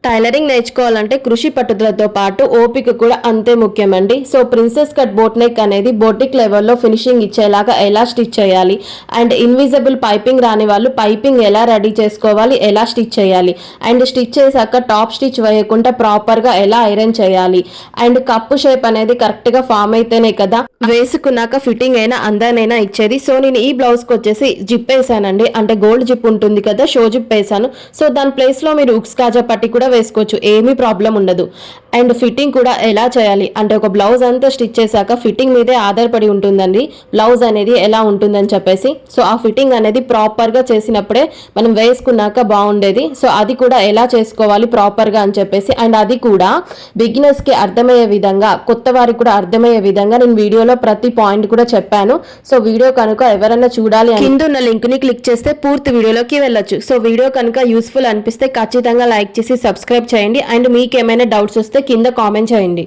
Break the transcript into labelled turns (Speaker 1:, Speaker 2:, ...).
Speaker 1: Tailoring నేర్చుకోవాలంటే కృషి పట్టుదలతో పాటు ఓపిక కూడా అంతే ముఖ్యమండి. So princess cut boat neck అనేది బోటిక్ లెవెల్లో ఫినిషింగ్ ఇచ్చేలాగా ఎలా స్టిచ్ చేయాలి, అండ్ ఇన్విజిబుల్ పైపింగ్ రాని వాళ్ళు పైపింగ్ ఎలా రెడీ చేసుకోవాలి, ఎలా స్టిచ్ చేయాలి, అండ్ స్టిచ్ చేశాక టాప్ స్టిచ్ వేయకుండా ప్రాపర్గా ఎలా ఐరన్ చేయాలి, అండ్ కప్పు షేప్ అనేది కరెక్ట్గా ఫామ్ అయితేనే కదా వేసుకున్నాక ఫిట్టింగ్ అయినా అందానైనా ఇచ్చేది. సో నేను ఈ బ్లౌజ్కి వచ్చేసి జిప్ వేసానండి, అంటే గోల్డ్ జిప్ ఉంటుంది కదా, షో జిప్ వేసాను. సో దాని ప్లేస్లో మీరు ఉక్స్ కాజా పట్టి కూడా వేసుకోవచ్చు, ఏమీ ప్రాబ్లం ఉండదు. అండ్ ఫిట్టింగ్ కూడా ఎలా చేయాలి అంటే ఒక బ్లౌజ్ అంతా స్టిచ్ చేశాక ఫిట్టింగ్ మీదే ఆధారపడి ఉంటుందండి బ్లౌజ్ అనేది ఎలా ఉంటుందని చెప్పేసి. సో ఆ ఫిట్టింగ్ అనేది ప్రాపర్గా చేసినప్పుడే మనం వేసుకున్నాక బాగుండేది. సో అది కూడా ఎలా చేసుకోవాలి ప్రాపర్గా అని చెప్పేసి, అండ్ అది కూడా బిగినర్స్కి అర్థమయ్యే విధంగా, కొత్త వారికి కూడా అర్థమయ్యే విధంగా నేను వీడియోలో ప్రతి పాయింట్ కూడా చెప్పాను. సో వీడియో కనుక ఎవరైనా చూడాలి కింద ఉన్న లింక్ ని క్లిక్ చేస్తే పూర్తి వీడియోలోకి వెళ్ళొచ్చు. సో వీడియో కనుక యూస్ఫుల్ అనిపిస్తే ఖచ్చితంగా లైక్ చేసి సబ్స్క్రైబ్ చేయండి. అండ్ మీకు ఏమైనా డౌట్స్ వస్తే కింద కామెంట్ చేయండి.